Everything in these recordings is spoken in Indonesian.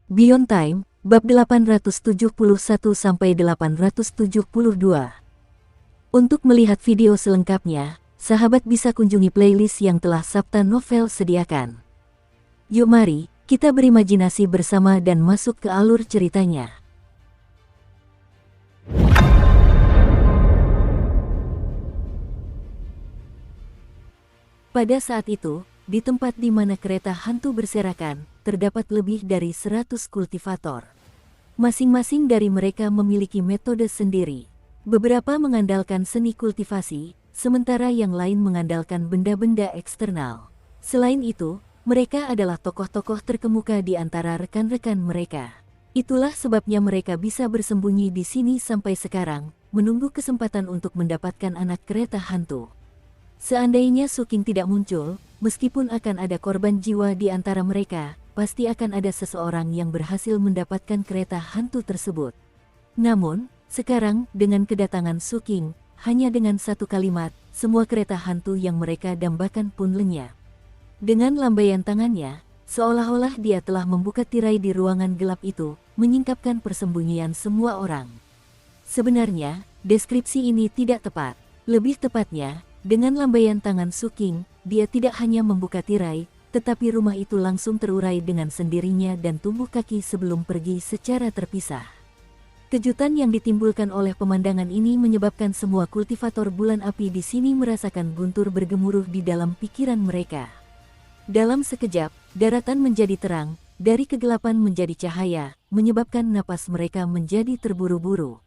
Beyond Time, bab 871-872. Untuk melihat video selengkapnya, sahabat bisa kunjungi playlist yang telah Sabta Novel sediakan. Yuk mari, kita berimajinasi bersama dan masuk ke alur ceritanya. Pada saat itu, di tempat di mana kereta hantu berserakan, terdapat lebih dari 100 kultivator. Masing-masing dari mereka memiliki metode sendiri. Beberapa mengandalkan seni kultivasi, sementara yang lain mengandalkan benda-benda eksternal. Selain itu, mereka adalah tokoh-tokoh terkemuka di antara rekan-rekan mereka. Itulah sebabnya mereka bisa bersembunyi di sini sampai sekarang, menunggu kesempatan untuk mendapatkan anak kereta hantu. Seandainya Suking tidak muncul, meskipun akan ada korban jiwa di antara mereka, pasti akan ada seseorang yang berhasil mendapatkan kereta hantu tersebut. Namun, sekarang dengan kedatangan Suking, hanya dengan satu kalimat, semua kereta hantu yang mereka dambakan pun lenyap. Dengan lambaian tangannya, seolah-olah dia telah membuka tirai di ruangan gelap itu, menyingkapkan persembunyian semua orang. Sebenarnya, deskripsi ini tidak tepat. Lebih tepatnya, dengan lambaian tangan Suking, dia tidak hanya membuka tirai, tetapi rumah itu langsung terurai dengan sendirinya dan tumbuh kaki sebelum pergi secara terpisah. Kejutan yang ditimbulkan oleh pemandangan ini menyebabkan semua kultivator bulan api di sini merasakan guntur bergemuruh di dalam pikiran mereka. Dalam sekejap, daratan menjadi terang, dari kegelapan menjadi cahaya, menyebabkan napas mereka menjadi terburu-buru.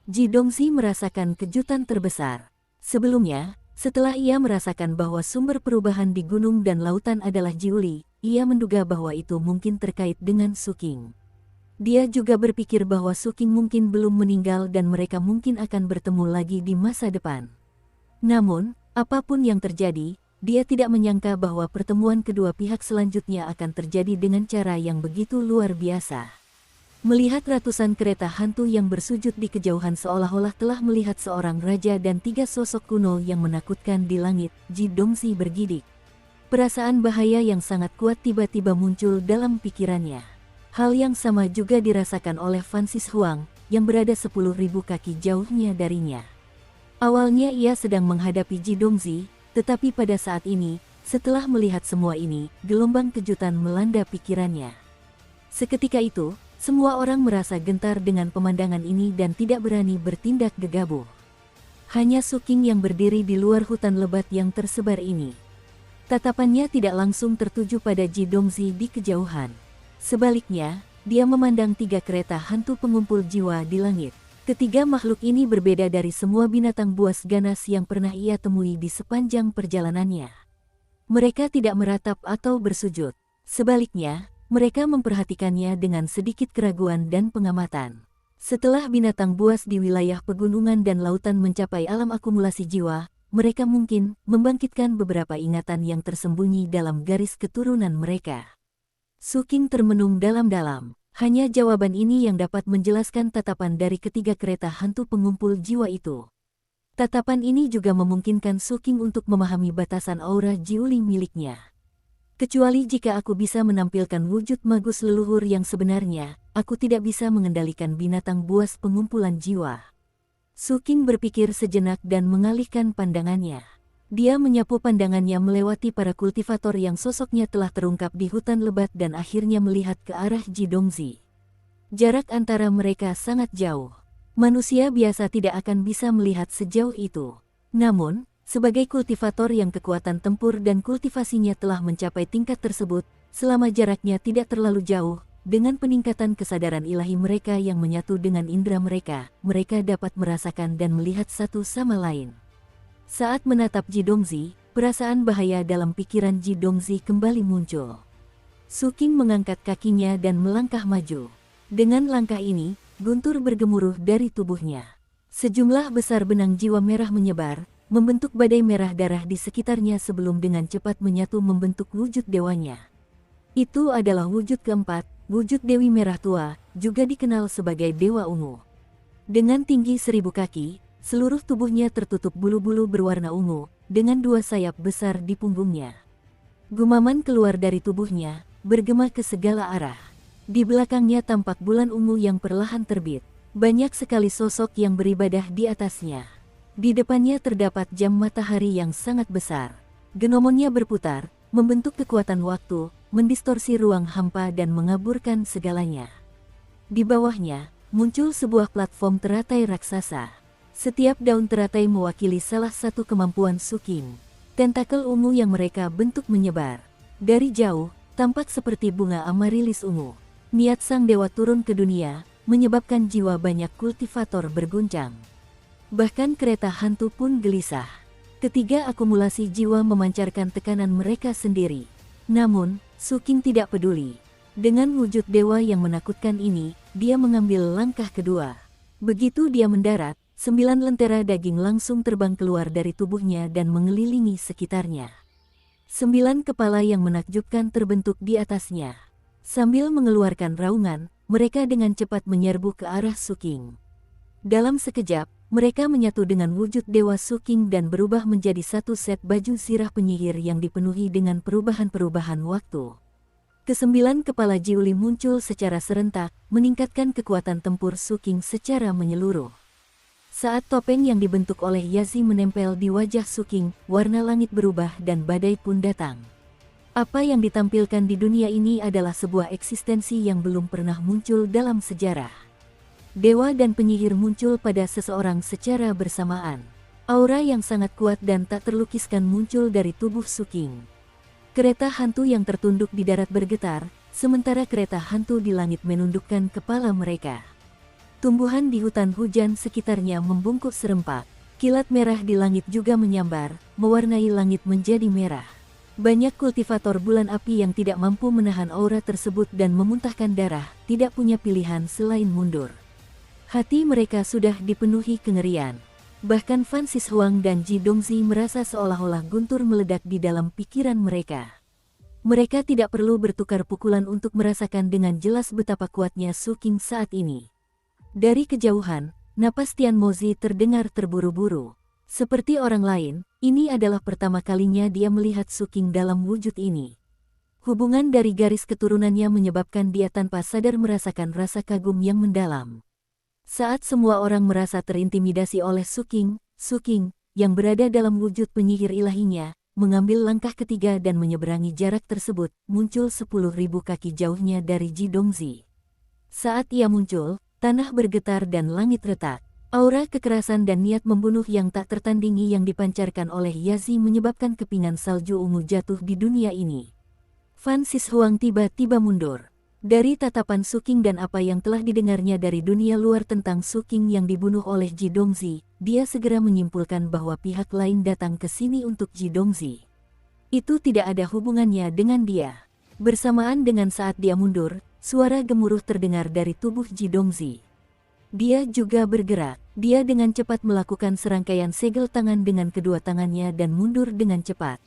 Ji Dongzi merasakan kejutan terbesar. Sebelumnya, setelah ia merasakan bahwa sumber perubahan di gunung dan lautan adalah Jiuli, ia menduga bahwa itu mungkin terkait dengan Suking. Dia juga berpikir bahwa Suking mungkin belum meninggal dan mereka mungkin akan bertemu lagi di masa depan. Namun, apapun yang terjadi, dia tidak menyangka bahwa pertemuan kedua pihak selanjutnya akan terjadi dengan cara yang begitu luar biasa. Melihat ratusan kereta hantu yang bersujud di kejauhan seolah-olah telah melihat seorang raja dan tiga sosok kuno yang menakutkan di langit, Ji Dongzi bergidik. Perasaan bahaya yang sangat kuat tiba-tiba muncul dalam pikirannya. Hal yang sama juga dirasakan oleh Francis Huang, yang berada 10.000 kaki jauhnya darinya. Awalnya ia sedang menghadapi Ji Dongzi, tetapi pada saat ini, setelah melihat semua ini, gelombang kejutan melanda pikirannya. Seketika itu, semua orang merasa gentar dengan pemandangan ini dan tidak berani bertindak gegabah. Hanya Suking yang berdiri di luar hutan lebat yang tersebar ini. Tatapannya tidak langsung tertuju pada Ji Dongzi di kejauhan. Sebaliknya, dia memandang tiga kereta hantu pengumpul jiwa di langit. Ketiga makhluk ini berbeda dari semua binatang buas ganas yang pernah ia temui di sepanjang perjalanannya. Mereka tidak meratap atau bersujud. Sebaliknya, mereka memperhatikannya dengan sedikit keraguan dan pengamatan. Setelah binatang buas di wilayah pegunungan dan lautan mencapai alam akumulasi jiwa, mereka mungkin membangkitkan beberapa ingatan yang tersembunyi dalam garis keturunan mereka. Suking termenung dalam-dalam. Hanya jawaban ini yang dapat menjelaskan tatapan dari ketiga kereta hantu pengumpul jiwa itu. Tatapan ini juga memungkinkan Suking untuk memahami batasan aura Jiuli miliknya. Kecuali jika aku bisa menampilkan wujud magus leluhur yang sebenarnya, aku tidak bisa mengendalikan binatang buas pengumpulan jiwa. Suking berpikir sejenak dan mengalihkan pandangannya. Dia menyapu pandangannya melewati para kultivator yang sosoknya telah terungkap di hutan lebat dan akhirnya melihat ke arah Ji Dongzi. Jarak antara mereka sangat jauh. Manusia biasa tidak akan bisa melihat sejauh itu. Namun, sebagai kultivator yang kekuatan tempur dan kultivasinya telah mencapai tingkat tersebut, selama jaraknya tidak terlalu jauh, dengan peningkatan kesadaran ilahi mereka yang menyatu dengan indera mereka, mereka dapat merasakan dan melihat satu sama lain. Saat menatap Ji Dongzi, perasaan bahaya dalam pikiran Ji Dongzi kembali muncul. Suking mengangkat kakinya dan melangkah maju. Dengan langkah ini, guntur bergemuruh dari tubuhnya. Sejumlah besar benang jiwa merah menyebar, membentuk badai merah darah di sekitarnya sebelum dengan cepat menyatu membentuk wujud dewanya. Itu adalah wujud keempat, wujud Dewi Merah Tua, juga dikenal sebagai Dewa Ungu. Dengan tinggi 1000 kaki, seluruh tubuhnya tertutup bulu-bulu berwarna ungu, dengan dua sayap besar di punggungnya. Gumaman keluar dari tubuhnya, bergema ke segala arah. Di belakangnya tampak bulan ungu yang perlahan terbit. Banyak sekali sosok yang beribadah di atasnya. Di depannya terdapat jam matahari yang sangat besar. Genomonnya berputar, membentuk kekuatan waktu, mendistorsi ruang hampa dan mengaburkan segalanya. Di bawahnya, muncul sebuah platform teratai raksasa. Setiap daun teratai mewakili salah satu kemampuan Suking. Tentakel ungu yang mereka bentuk menyebar. Dari jauh, tampak seperti bunga amarilis ungu. Niat sang dewa turun ke dunia, menyebabkan jiwa banyak kultivator berguncang. Bahkan kereta hantu pun gelisah. Ketiga akumulasi jiwa memancarkan tekanan mereka sendiri. Namun, Suking tidak peduli. Dengan wujud dewa yang menakutkan ini, dia mengambil langkah kedua. Begitu dia mendarat, 9 lentera daging langsung terbang keluar dari tubuhnya dan mengelilingi sekitarnya. 9 kepala yang menakjubkan terbentuk di atasnya. Sambil mengeluarkan raungan, mereka dengan cepat menyerbu ke arah Suking. Dalam sekejap, mereka menyatu dengan wujud dewa Suking dan berubah menjadi satu set baju sirah penyihir yang dipenuhi dengan perubahan-perubahan waktu. Kesembilan kepala Jiuli muncul secara serentak, meningkatkan kekuatan tempur Suking secara menyeluruh. Saat topeng yang dibentuk oleh Yazi menempel di wajah Suking, warna langit berubah dan badai pun datang. Apa yang ditampilkan di dunia ini adalah sebuah eksistensi yang belum pernah muncul dalam sejarah. Dewa dan penyihir muncul pada seseorang secara bersamaan. Aura yang sangat kuat dan tak terlukiskan muncul dari tubuh Suking. Kereta hantu yang tertunduk di darat bergetar, sementara kereta hantu di langit menundukkan kepala mereka. Tumbuhan di hutan hujan sekitarnya membungkuk serempak. Kilat merah di langit juga menyambar, mewarnai langit menjadi merah. Banyak kultivator bulan api yang tidak mampu menahan aura tersebut dan memuntahkan darah, tidak punya pilihan selain mundur. Hati mereka sudah dipenuhi kengerian. Bahkan Fan Sishuang dan Ji Dongzi merasa seolah-olah guntur meledak di dalam pikiran mereka. Mereka tidak perlu bertukar pukulan untuk merasakan dengan jelas betapa kuatnya Suking saat ini. Dari kejauhan, napas Tian Mozi terdengar terburu-buru. Seperti orang lain, ini adalah pertama kalinya dia melihat Suking dalam wujud ini. Hubungan dari garis keturunannya menyebabkan dia tanpa sadar merasakan rasa kagum yang mendalam. Saat semua orang merasa terintimidasi oleh Suking, yang berada dalam wujud penyihir ilahinya, mengambil langkah ketiga dan menyeberangi jarak tersebut, muncul 10.000 kaki jauhnya dari Ji Dongzi. Saat ia muncul, tanah bergetar dan langit retak. Aura kekerasan dan niat membunuh yang tak tertandingi yang dipancarkan oleh Yazi menyebabkan kepingan salju ungu jatuh di dunia ini. Fan Sishuang tiba-tiba mundur. Dari tatapan Suking dan apa yang telah didengarnya dari dunia luar tentang Suking yang dibunuh oleh Ji Dongzi, dia segera menyimpulkan bahwa pihak lain datang ke sini untuk Ji Dongzi. Itu tidak ada hubungannya dengan dia. Bersamaan dengan saat dia mundur, suara gemuruh terdengar dari tubuh Ji Dongzi. Dia juga bergerak. Dia dengan cepat melakukan serangkaian segel tangan dengan kedua tangannya dan mundur dengan cepat.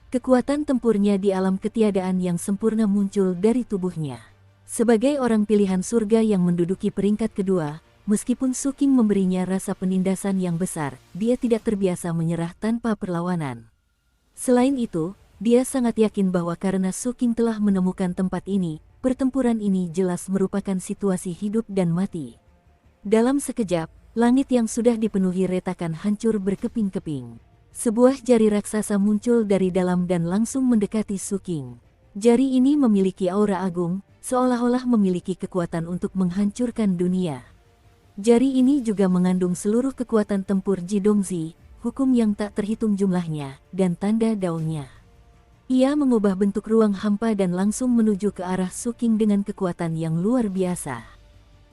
Kekuatan tempurnya di alam ketiadaan yang sempurna muncul dari tubuhnya. Sebagai orang pilihan surga yang menduduki peringkat kedua, meskipun Suking memberinya rasa penindasan yang besar, dia tidak terbiasa menyerah tanpa perlawanan. Selain itu, dia sangat yakin bahwa karena Suking telah menemukan tempat ini, pertempuran ini jelas merupakan situasi hidup dan mati. Dalam sekejap, langit yang sudah dipenuhi retakan hancur berkeping-keping. Sebuah jari raksasa muncul dari dalam dan langsung mendekati Suking. Jari ini memiliki aura agung, seolah-olah memiliki kekuatan untuk menghancurkan dunia. Jari ini juga mengandung seluruh kekuatan tempur Ji Dongzi, hukum yang tak terhitung jumlahnya, dan tanda daunnya. Ia mengubah bentuk ruang hampa dan langsung menuju ke arah Suking dengan kekuatan yang luar biasa.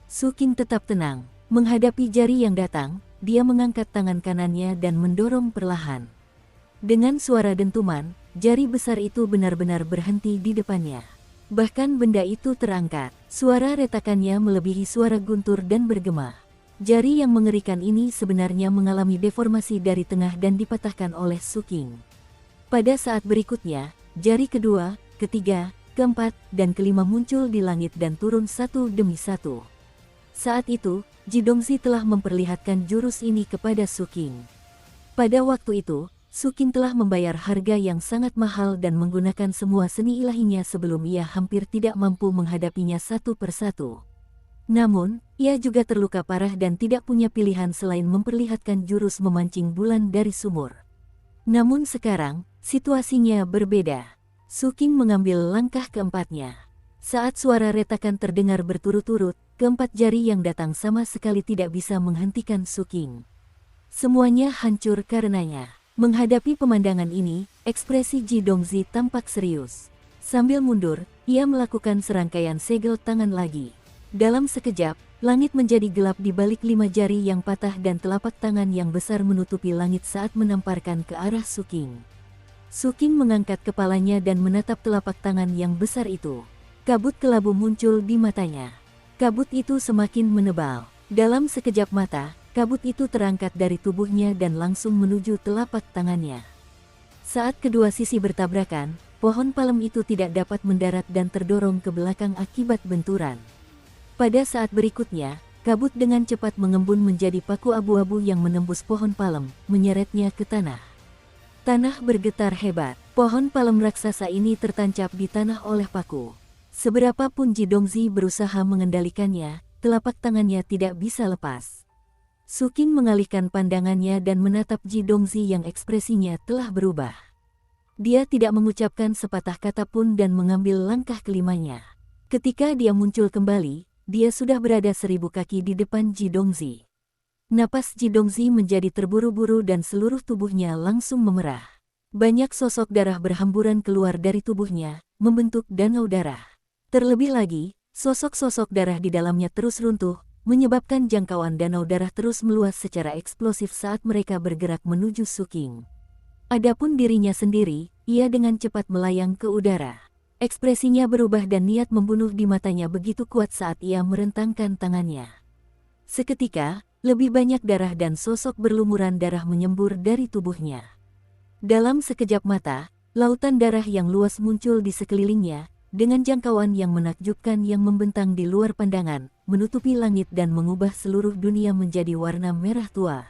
Suking tetap tenang. Menghadapi jari yang datang, dia mengangkat tangan kanannya dan mendorong perlahan. Dengan suara dentuman, jari besar itu benar-benar berhenti di depannya. Bahkan benda itu terangkat. Suara retakannya melebihi suara guntur dan bergema. Jari yang mengerikan ini sebenarnya mengalami deformasi dari tengah dan dipatahkan oleh Suking. Pada saat berikutnya, jari kedua, ketiga, keempat, dan kelima muncul di langit dan turun satu demi satu. Saat itu, Ji Dongzi telah memperlihatkan jurus ini kepada Suking. Pada waktu itu, Su Qing telah membayar harga yang sangat mahal dan menggunakan semua seni ilahinya sebelum ia hampir tidak mampu menghadapinya satu persatu. Namun, ia juga terluka parah dan tidak punya pilihan selain memperlihatkan jurus memancing bulan dari sumur. Namun sekarang, situasinya berbeda. Su Qing mengambil langkah keempatnya. Saat suara retakan terdengar berturut-turut, keempat jari yang datang sama sekali tidak bisa menghentikan Su Qing. Semuanya hancur karenanya. Menghadapi pemandangan ini, ekspresi Ji Dongzi tampak serius. Sambil mundur, ia melakukan serangkaian segel tangan lagi. Dalam sekejap, langit menjadi gelap di balik 5 jari yang patah dan telapak tangan yang besar menutupi langit saat menamparkan ke arah Su Qing. Su Qing mengangkat kepalanya dan menatap telapak tangan yang besar itu. Kabut kelabu muncul di matanya. Kabut itu semakin menebal. Dalam sekejap mata, kabut itu terangkat dari tubuhnya dan langsung menuju telapak tangannya. Saat kedua sisi bertabrakan, pohon palem itu tidak dapat mendarat dan terdorong ke belakang akibat benturan. Pada saat berikutnya, kabut dengan cepat mengembun menjadi paku abu-abu yang menembus pohon palem, menyeretnya ke tanah. Tanah bergetar hebat. Pohon palem raksasa ini tertancap di tanah oleh paku. Seberapapun Ji Dongzi berusaha mengendalikannya, telapak tangannya tidak bisa lepas. Su Qing mengalihkan pandangannya dan menatap Ji Dongzi yang ekspresinya telah berubah. Dia tidak mengucapkan sepatah kata pun dan mengambil langkah kelimanya. Ketika dia muncul kembali, dia sudah berada 1000 kaki di depan Ji Dongzi. Napas Ji Dongzi menjadi terburu-buru dan seluruh tubuhnya langsung memerah. Banyak sosok darah berhamburan keluar dari tubuhnya, membentuk danau darah. Terlebih lagi, sosok-sosok darah di dalamnya terus runtuh, menyebabkan jangkauan danau darah terus meluas secara eksplosif saat mereka bergerak menuju Su Qing. Adapun dirinya sendiri, ia dengan cepat melayang ke udara. Ekspresinya berubah dan niat membunuh di matanya begitu kuat saat ia merentangkan tangannya. Seketika, lebih banyak darah dan sosok berlumuran darah menyembur dari tubuhnya. Dalam sekejap mata, lautan darah yang luas muncul di sekelilingnya, dengan jangkauan yang menakjubkan yang membentang di luar pandangan, menutupi langit dan mengubah seluruh dunia menjadi warna merah tua.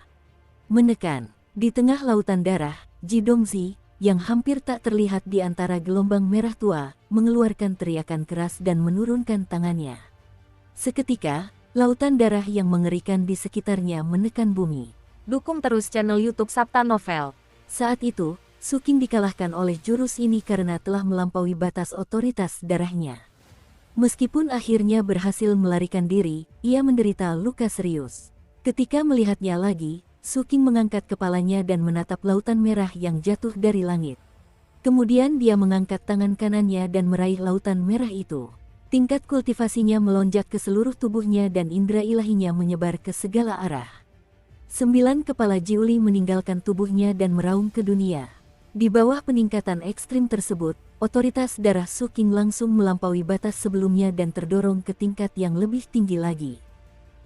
Menekan, di tengah lautan darah, Ji Dongzi, yang hampir tak terlihat di antara gelombang merah tua, mengeluarkan teriakan keras dan menurunkan tangannya. Seketika, lautan darah yang mengerikan di sekitarnya menekan bumi. Dukung terus channel YouTube Sabta Novel. Saat itu, Su Qing dikalahkan oleh jurus ini karena telah melampaui batas otoritas darahnya. Meskipun akhirnya berhasil melarikan diri, ia menderita luka serius. Ketika melihatnya lagi, Su Qing mengangkat kepalanya dan menatap lautan merah yang jatuh dari langit. Kemudian dia mengangkat tangan kanannya dan meraih lautan merah itu. Tingkat kultivasinya melonjak ke seluruh tubuhnya dan indera ilahinya menyebar ke segala arah. 9 kepala Jiuli meninggalkan tubuhnya dan meraung ke dunia. Di bawah peningkatan ekstrim tersebut, otoritas darah Su Qing langsung melampaui batas sebelumnya dan terdorong ke tingkat yang lebih tinggi lagi.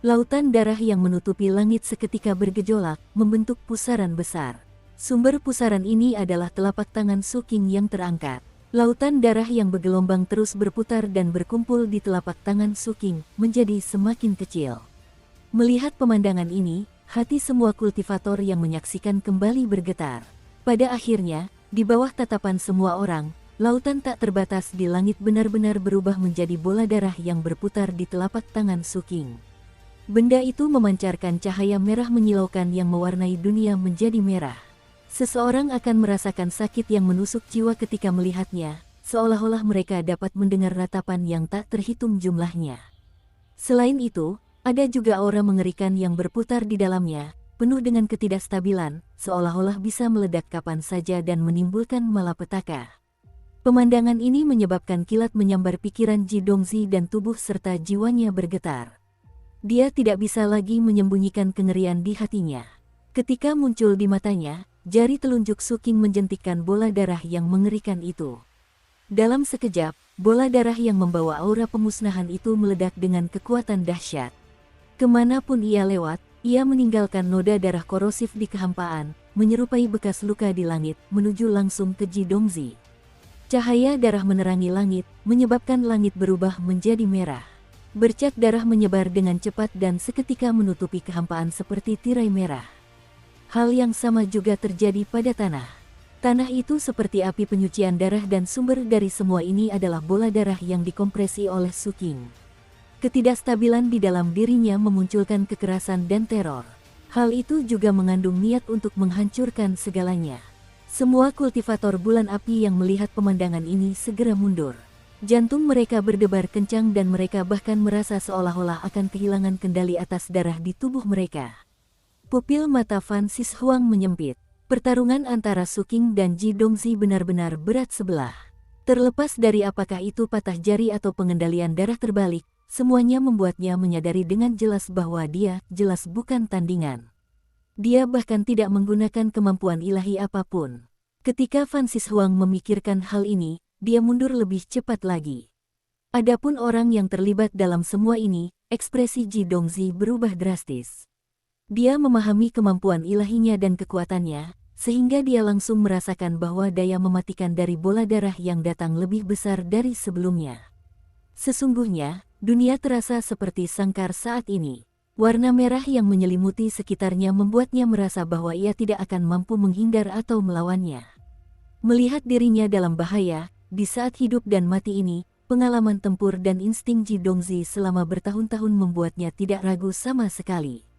Lautan darah yang menutupi langit seketika bergejolak, membentuk pusaran besar. Sumber pusaran ini adalah telapak tangan Su Qing yang terangkat. Lautan darah yang bergelombang terus berputar dan berkumpul di telapak tangan Su Qing, menjadi semakin kecil. Melihat pemandangan ini, hati semua kultivator yang menyaksikan kembali bergetar. Pada akhirnya, di bawah tatapan semua orang, lautan tak terbatas di langit benar-benar berubah menjadi bola darah yang berputar di telapak tangan Su Qing. Benda itu memancarkan cahaya merah menyilaukan yang mewarnai dunia menjadi merah. Seseorang akan merasakan sakit yang menusuk jiwa ketika melihatnya, seolah-olah mereka dapat mendengar ratapan yang tak terhitung jumlahnya. Selain itu, ada juga aura mengerikan yang berputar di dalamnya, penuh dengan ketidakstabilan, seolah-olah bisa meledak kapan saja dan menimbulkan malapetaka. Pemandangan ini menyebabkan kilat menyambar pikiran Ji Dongzi dan tubuh serta jiwanya bergetar. Dia tidak bisa lagi menyembunyikan kengerian di hatinya. Ketika muncul di matanya, jari telunjuk Su Qing menjentikkan bola darah yang mengerikan itu. Dalam sekejap, bola darah yang membawa aura pemusnahan itu meledak dengan kekuatan dahsyat. Kemanapun ia lewat, ia meninggalkan noda darah korosif di kehampaan, menyerupai bekas luka di langit, menuju langsung ke Ji Dongzi. Cahaya darah menerangi langit, menyebabkan langit berubah menjadi merah. Bercak darah menyebar dengan cepat dan seketika menutupi kehampaan seperti tirai merah. Hal yang sama juga terjadi pada tanah. Tanah itu seperti api penyucian darah dan sumber dari semua ini adalah bola darah yang dikompresi oleh Su King. Ketidakstabilan di dalam dirinya memunculkan kekerasan dan teror. Hal itu juga mengandung niat untuk menghancurkan segalanya. Semua kultivator bulan api yang melihat pemandangan ini segera mundur. Jantung mereka berdebar kencang dan mereka bahkan merasa seolah-olah akan kehilangan kendali atas darah di tubuh mereka. Pupil mata Fan Sishuang menyempit. Pertarungan antara Su King dan Ji Dongzi benar-benar berat sebelah. Terlepas dari apakah itu patah jari atau pengendalian darah terbalik, semuanya membuatnya menyadari dengan jelas bahwa dia jelas bukan tandingan. Dia bahkan tidak menggunakan kemampuan ilahi apapun. Ketika Fan Sishuang memikirkan hal ini, dia mundur lebih cepat lagi. Adapun orang yang terlibat dalam semua ini, ekspresi Ji Dongzi berubah drastis. Dia memahami kemampuan ilahinya dan kekuatannya, sehingga dia langsung merasakan bahwa daya mematikan dari bola darah yang datang lebih besar dari sebelumnya. Sesungguhnya, dunia terasa seperti sangkar saat ini. Warna merah yang menyelimuti sekitarnya membuatnya merasa bahwa ia tidak akan mampu menghindar atau melawannya. Melihat dirinya dalam bahaya, di saat hidup dan mati ini, pengalaman tempur dan insting Ji Dongzi selama bertahun-tahun membuatnya tidak ragu sama sekali.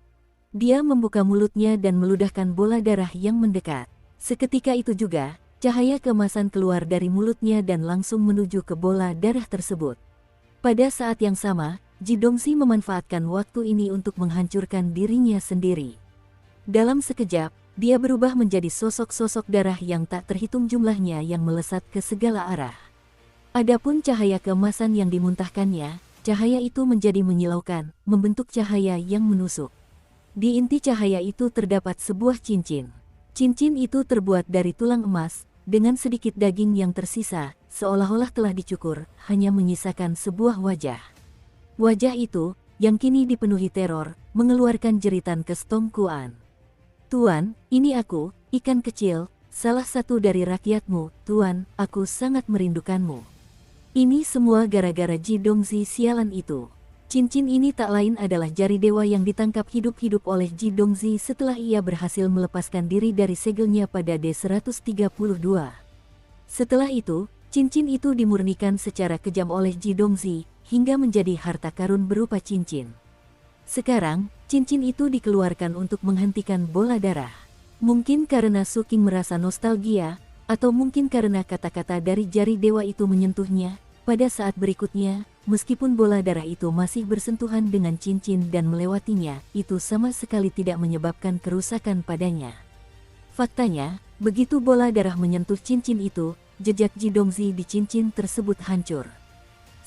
Dia membuka mulutnya dan meludahkan bola darah yang mendekat. Seketika itu juga, cahaya keemasan keluar dari mulutnya dan langsung menuju ke bola darah tersebut. Pada saat yang sama, Ji Dongzi memanfaatkan waktu ini untuk menghancurkan dirinya sendiri. Dalam sekejap, dia berubah menjadi sosok-sosok darah yang tak terhitung jumlahnya yang melesat ke segala arah. Adapun cahaya keemasan yang dimuntahkannya, cahaya itu menjadi menyilaukan, membentuk cahaya yang menusuk. Di inti cahaya itu terdapat sebuah cincin. Cincin itu terbuat dari tulang emas, dengan sedikit daging yang tersisa, seolah-olah telah dicukur, hanya menyisakan sebuah wajah. Wajah itu, yang kini dipenuhi teror, mengeluarkan jeritan ke Stong Kuan. "Tuan, ini aku, ikan kecil, salah satu dari rakyatmu, Tuan, aku sangat merindukanmu." Ini semua gara-gara Ji Dongzi sialan itu. Cincin ini tak lain adalah jari dewa yang ditangkap hidup-hidup oleh Ji Dongzi setelah ia berhasil melepaskan diri dari segelnya pada D132. Setelah itu, cincin itu dimurnikan secara kejam oleh Ji Dongzi, hingga menjadi harta karun berupa cincin. Sekarang, cincin itu dikeluarkan untuk menghentikan bola darah. Mungkin karena Su King merasa nostalgia, atau mungkin karena kata-kata dari jari dewa itu menyentuhnya, pada saat berikutnya, meskipun bola darah itu masih bersentuhan dengan cincin dan melewatinya, itu sama sekali tidak menyebabkan kerusakan padanya. Faktanya, begitu bola darah menyentuh cincin itu, jejak Ji Dongzi di cincin tersebut hancur.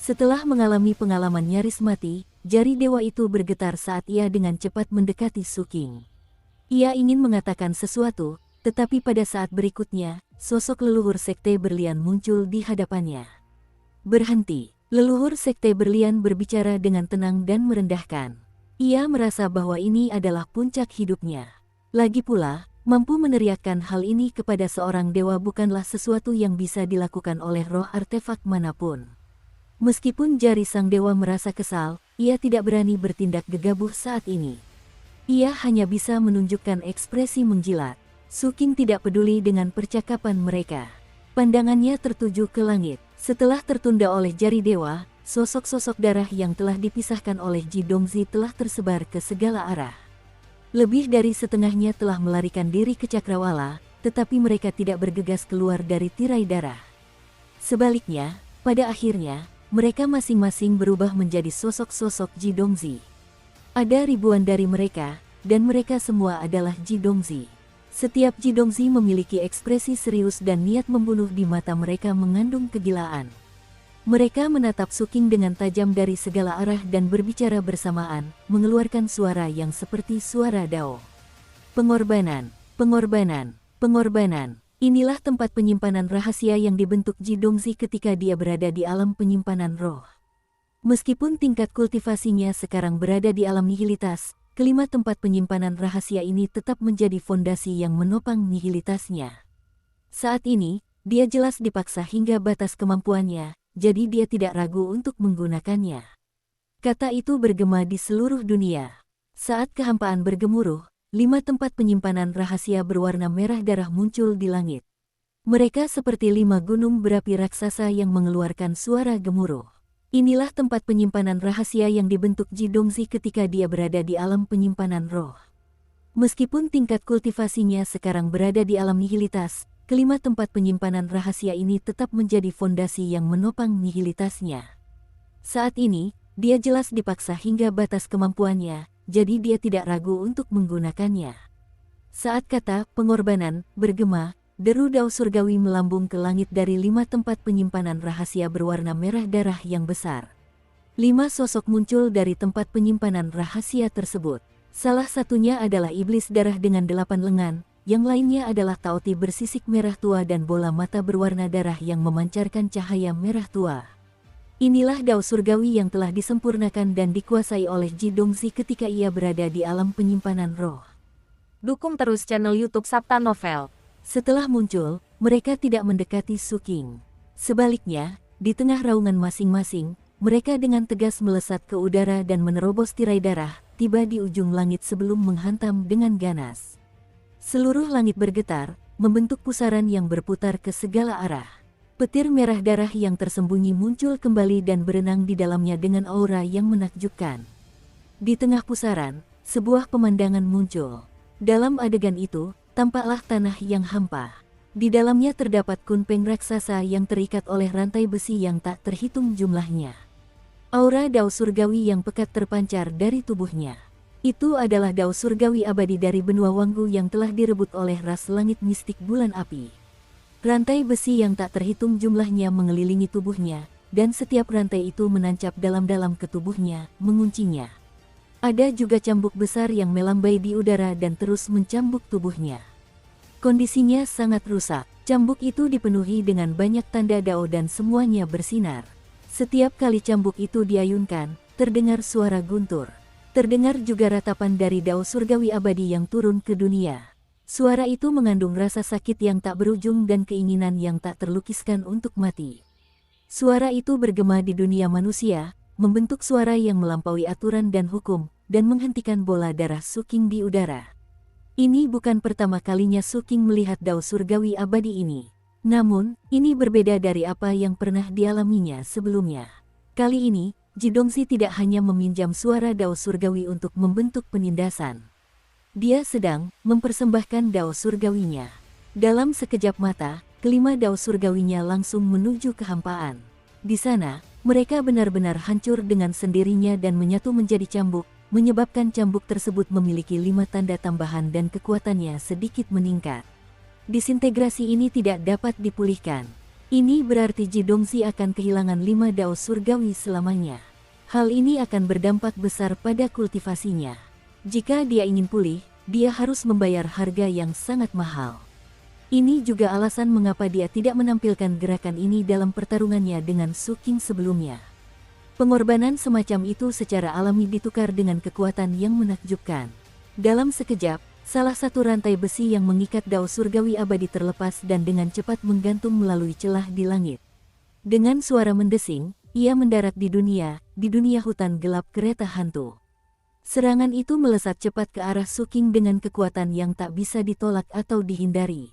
Setelah mengalami pengalaman nyaris mati, jari dewa itu bergetar saat ia dengan cepat mendekati Su King. Ia ingin mengatakan sesuatu, tetapi pada saat berikutnya, sosok leluhur sekte berlian muncul di hadapannya. "Berhenti." Leluhur sekte berlian berbicara dengan tenang dan merendahkan. Ia merasa bahwa ini adalah puncak hidupnya. Lagi pula, mampu meneriakkan hal ini kepada seorang dewa bukanlah sesuatu yang bisa dilakukan oleh roh artefak manapun. Meskipun jari sang dewa merasa kesal, ia tidak berani bertindak gegabah saat ini. Ia hanya bisa menunjukkan ekspresi menjilat. Su King tidak peduli dengan percakapan mereka. Pandangannya tertuju ke langit. Setelah tertunda oleh jari dewa, sosok-sosok darah yang telah dipisahkan oleh Ji Dongzi telah tersebar ke segala arah. Lebih dari setengahnya telah melarikan diri ke Cakrawala, tetapi mereka tidak bergegas keluar dari tirai darah. Sebaliknya, pada akhirnya, mereka masing-masing berubah menjadi sosok-sosok Ji Dongzi. Ada ribuan dari mereka, dan mereka semua adalah Ji Dongzi. Setiap Ji Dongzi memiliki ekspresi serius dan niat membunuh di mata mereka mengandung kegilaan. Mereka menatap Su King dengan tajam dari segala arah dan berbicara bersamaan, mengeluarkan suara yang seperti suara Dao. "Pengorbanan, pengorbanan, pengorbanan." Inilah tempat penyimpanan rahasia yang dibentuk Ji Dongzi ketika dia berada di alam penyimpanan roh. Meskipun tingkat kultivasinya sekarang berada di alam nihilitas, kelima tempat penyimpanan rahasia ini tetap menjadi fondasi yang menopang nihilitasnya. Saat ini, dia jelas dipaksa hingga batas kemampuannya, jadi dia tidak ragu untuk menggunakannya. Kata itu bergema di seluruh dunia. Saat kehampaan bergemuruh, 5 tempat penyimpanan rahasia berwarna merah darah muncul di langit. Mereka seperti 5 gunung berapi raksasa yang mengeluarkan suara gemuruh. Inilah tempat penyimpanan rahasia yang dibentuk Ji Dongzi ketika dia berada di alam penyimpanan roh. Meskipun tingkat kultivasinya sekarang berada di alam nihilitas, kelima tempat penyimpanan rahasia ini tetap menjadi fondasi yang menopang nihilitasnya. Saat ini, dia jelas dipaksa hingga batas kemampuannya, jadi dia tidak ragu untuk menggunakannya. Saat kata pengorbanan bergema, deru dao surgawi melambung ke langit dari 5 tempat penyimpanan rahasia berwarna merah darah yang besar. 5 sosok muncul dari tempat penyimpanan rahasia tersebut. Salah satunya adalah iblis darah dengan 8 lengan, yang lainnya adalah Taoti bersisik merah tua dan bola mata berwarna darah yang memancarkan cahaya merah tua. Inilah dao surgawi yang telah disempurnakan dan dikuasai oleh Ji Dongzi ketika ia berada di alam penyimpanan roh. Dukung terus channel YouTube Sabta Novel. Setelah muncul, mereka tidak mendekati Su King. Sebaliknya, di tengah raungan masing-masing, mereka dengan tegas melesat ke udara dan menerobos tirai darah, tiba di ujung langit sebelum menghantam dengan ganas. Seluruh langit bergetar, membentuk pusaran yang berputar ke segala arah. Petir merah darah yang tersembunyi muncul kembali dan berenang di dalamnya dengan aura yang menakjubkan. Di tengah pusaran, sebuah pemandangan muncul. Dalam adegan itu, tampaklah tanah yang hampa. Di dalamnya terdapat kunpeng raksasa yang terikat oleh rantai besi yang tak terhitung jumlahnya. Aura dao surgawi yang pekat terpancar dari tubuhnya. Itu adalah dao surgawi abadi dari benua Wanggu yang telah direbut oleh ras langit mistik bulan api. Rantai besi yang tak terhitung jumlahnya mengelilingi tubuhnya, dan setiap rantai itu menancap dalam-dalam ke tubuhnya, menguncinya. Ada juga cambuk besar yang melambai di udara dan terus mencambuk tubuhnya. Kondisinya sangat rusak. Cambuk itu dipenuhi dengan banyak tanda dao dan semuanya bersinar. Setiap kali cambuk itu diayunkan, terdengar suara guntur. Terdengar juga ratapan dari dao surgawi abadi yang turun ke dunia. Suara itu mengandung rasa sakit yang tak berujung dan keinginan yang tak terlukiskan untuk mati. Suara itu bergema di dunia manusia, membentuk suara yang melampaui aturan dan hukum, dan menghentikan bola darah Su King di udara. Ini bukan pertama kalinya Su King melihat dao surgawi abadi ini. Namun, ini berbeda dari apa yang pernah dialaminya sebelumnya. Kali ini, Ji Dongzi tidak hanya meminjam suara dao surgawi untuk membentuk penindasan. Dia sedang mempersembahkan dao surgawinya. Dalam sekejap mata, kelima dao surgawinya langsung menuju kehampaan. Di sana, mereka benar-benar hancur dengan sendirinya dan menyatu menjadi cambuk, menyebabkan cambuk tersebut memiliki 5 tanda tambahan dan kekuatannya sedikit meningkat. Disintegrasi ini tidak dapat dipulihkan. Ini berarti Ji Dongzi akan kehilangan 5 dao surgawi selamanya. Hal ini akan berdampak besar pada kultivasinya. Jika dia ingin pulih, dia harus membayar harga yang sangat mahal. Ini juga alasan mengapa dia tidak menampilkan gerakan ini dalam pertarungannya dengan Su King sebelumnya. Pengorbanan semacam itu secara alami ditukar dengan kekuatan yang menakjubkan. Dalam sekejap, salah satu rantai besi yang mengikat dao surgawi abadi terlepas dan dengan cepat menggantung melalui celah di langit. Dengan suara mendesing, ia mendarat di dunia hutan gelap kereta hantu. Serangan itu melesat cepat ke arah Su King dengan kekuatan yang tak bisa ditolak atau dihindari.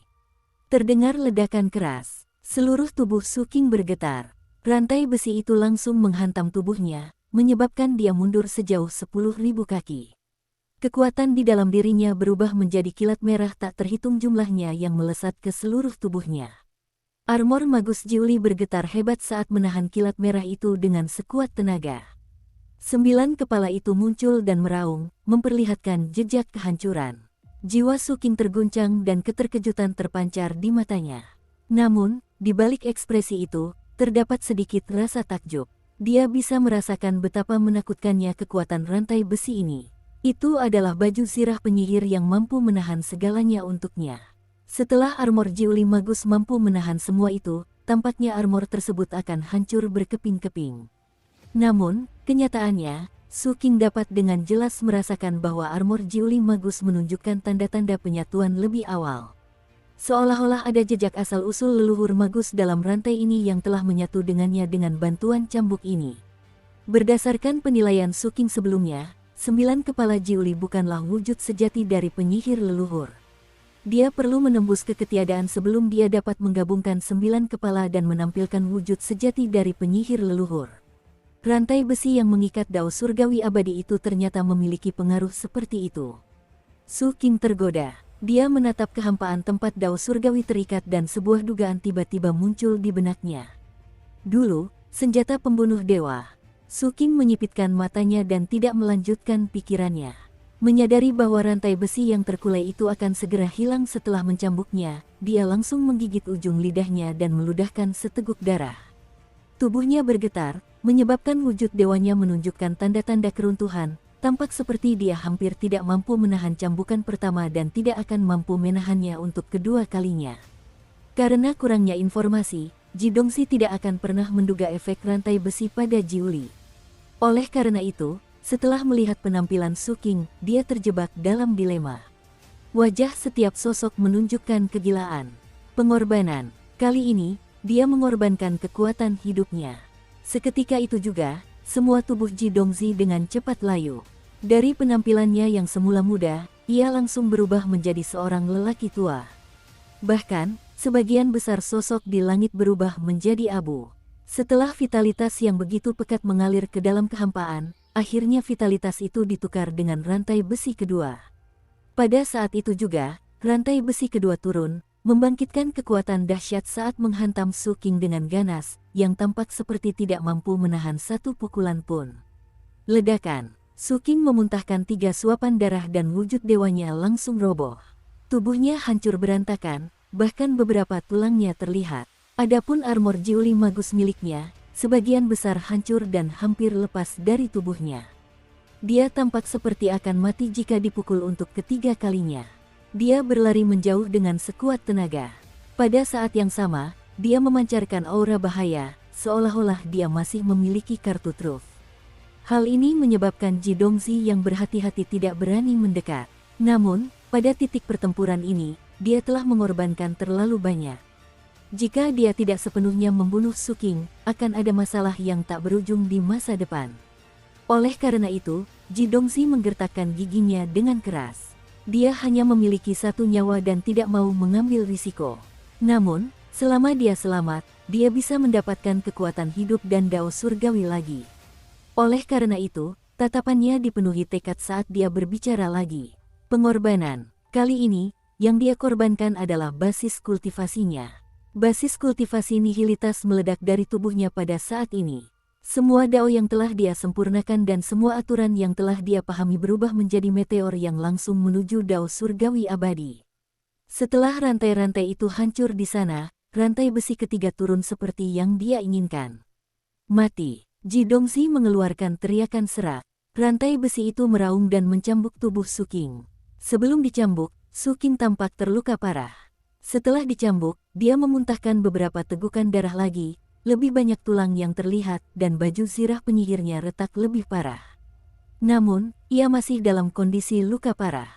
Terdengar ledakan keras. Seluruh tubuh Su King bergetar. Rantai besi itu langsung menghantam tubuhnya, menyebabkan dia mundur sejauh 10.000 kaki. Kekuatan di dalam dirinya berubah menjadi kilat merah tak terhitung jumlahnya yang melesat ke seluruh tubuhnya. Armor Magus Jiuli bergetar hebat saat menahan kilat merah itu dengan sekuat tenaga. 9 kepala itu muncul dan meraung, memperlihatkan jejak kehancuran. Jiwa Su King terguncang dan keterkejutan terpancar di matanya. Namun, di balik ekspresi itu, terdapat sedikit rasa takjub. Dia bisa merasakan betapa menakutkannya kekuatan rantai besi ini. Itu adalah baju zirah penyihir yang mampu menahan segalanya untuknya. Setelah armor Jiuli Magus mampu menahan semua itu, tampaknya armor tersebut akan hancur berkeping-keping. Namun, kenyataannya, Su King dapat dengan jelas merasakan bahwa armor Jiuli Magus menunjukkan tanda-tanda penyatuan lebih awal. Seolah-olah ada jejak asal-usul leluhur Magus dalam rantai ini yang telah menyatu dengannya dengan bantuan cambuk ini. Berdasarkan penilaian Su King sebelumnya, 9 kepala Jiuli bukanlah wujud sejati dari penyihir leluhur. Dia perlu menembus keketiadaan sebelum dia dapat menggabungkan 9 kepala dan menampilkan wujud sejati dari penyihir leluhur. Rantai besi yang mengikat dao surgawi abadi itu ternyata memiliki pengaruh seperti itu. Su King tergoda. Dia menatap kehampaan tempat dao surgawi terikat dan sebuah dugaan tiba-tiba muncul di benaknya. Dulu, senjata pembunuh dewa. Su King menyipitkan matanya dan tidak melanjutkan pikirannya. Menyadari bahwa rantai besi yang terkulai itu akan segera hilang setelah mencambuknya, dia langsung menggigit ujung lidahnya dan meludahkan seteguk darah. Tubuhnya bergetar, menyebabkan wujud dewanya menunjukkan tanda-tanda keruntuhan. Tampak seperti dia hampir tidak mampu menahan cambukan pertama dan tidak akan mampu menahannya untuk kedua kalinya. Karena kurangnya informasi, Ji Dongxi tidak akan pernah menduga efek rantai besi pada Jiuli. Oleh karena itu, setelah melihat penampilan Su King, dia terjebak dalam dilema. Wajah setiap sosok menunjukkan kegilaan. Pengorbanan. Kali ini, dia mengorbankan kekuatan hidupnya. Seketika itu juga, semua tubuh Ji Dongxi dengan cepat layu. Dari penampilannya yang semula muda, ia langsung berubah menjadi seorang lelaki tua. Bahkan, sebagian besar sosok di langit berubah menjadi abu. Setelah vitalitas yang begitu pekat mengalir ke dalam kehampaan, akhirnya vitalitas itu ditukar dengan rantai besi kedua. Pada saat itu juga, rantai besi kedua turun, membangkitkan kekuatan dahsyat saat menghantam Su King dengan ganas, yang tampak seperti tidak mampu menahan satu pukulan pun. Ledakan. Su King memuntahkan 3 suapan darah dan wujud dewanya langsung roboh. Tubuhnya hancur berantakan, bahkan beberapa tulangnya terlihat. Adapun armor Jiuli Magus miliknya, sebagian besar hancur dan hampir lepas dari tubuhnya. Dia tampak seperti akan mati jika dipukul untuk ketiga kalinya. Dia berlari menjauh dengan sekuat tenaga. Pada saat yang sama, dia memancarkan aura bahaya, seolah-olah dia masih memiliki kartu truf. Hal ini menyebabkan Ji Dongxi yang berhati-hati tidak berani mendekat. Namun, pada titik pertempuran ini, dia telah mengorbankan terlalu banyak. Jika dia tidak sepenuhnya membunuh Su King, akan ada masalah yang tak berujung di masa depan. Oleh karena itu, Ji Dongxi menggertakkan giginya dengan keras. Dia hanya memiliki 1 nyawa dan tidak mau mengambil risiko. Namun, selama dia selamat, dia bisa mendapatkan kekuatan hidup dan dao surgawi lagi. Oleh karena itu, tatapannya dipenuhi tekad saat dia berbicara lagi. Pengorbanan. Kali ini, yang dia korbankan adalah basis kultivasinya. Basis kultivasi nihilitas meledak dari tubuhnya pada saat ini. Semua dao yang telah dia sempurnakan dan semua aturan yang telah dia pahami berubah menjadi meteor yang langsung menuju dao surgawi abadi. Setelah rantai-rantai itu hancur di sana, rantai besi ketiga turun seperti yang dia inginkan. Mati. Ji Dongxi mengeluarkan teriakan serak. Rantai besi itu meraung dan mencambuk tubuh Su King. Sebelum dicambuk, Su King tampak terluka parah. Setelah dicambuk, dia memuntahkan beberapa tegukan darah lagi, lebih banyak tulang yang terlihat, dan baju zirah penyihirnya retak lebih parah. Namun, ia masih dalam kondisi luka parah.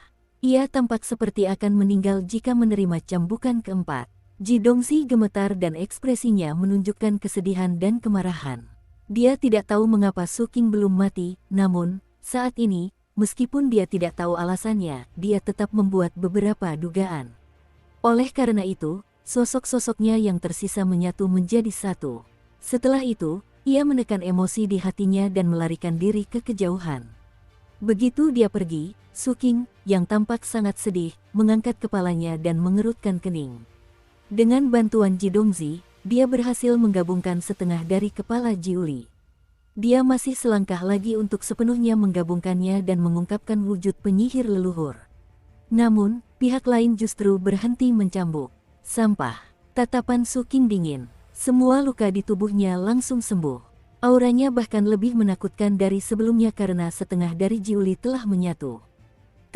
Ia tampak seperti akan meninggal jika menerima cambukan keempat. Ji Dongxi gemetar dan ekspresinya menunjukkan kesedihan dan kemarahan. Dia tidak tahu mengapa Su King belum mati, namun, saat ini, meskipun dia tidak tahu alasannya, dia tetap membuat beberapa dugaan. Oleh karena itu, sosok-sosoknya yang tersisa menyatu menjadi satu. Setelah itu, ia menekan emosi di hatinya dan melarikan diri ke kejauhan. Begitu dia pergi, Su King, yang tampak sangat sedih, mengangkat kepalanya dan mengerutkan kening. Dengan bantuan Ji Dongxi, dia berhasil menggabungkan setengah dari kepala Jiuli. Dia masih selangkah lagi untuk sepenuhnya menggabungkannya dan mengungkapkan wujud penyihir leluhur. Namun, pihak lain justru berhenti mencambuk. Sampah. Tatapan Su King dingin. Semua luka di tubuhnya langsung sembuh. Auranya bahkan lebih menakutkan dari sebelumnya karena setengah dari Jiuli telah menyatu.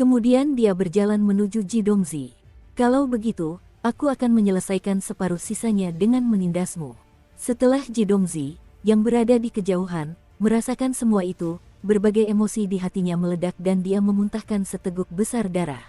Kemudian dia berjalan menuju Ji Dongxi. Kalau begitu, aku akan menyelesaikan separuh sisanya dengan menindasmu. Setelah Ji Dongxi, yang berada di kejauhan, merasakan semua itu, berbagai emosi di hatinya meledak dan dia memuntahkan seteguk besar darah.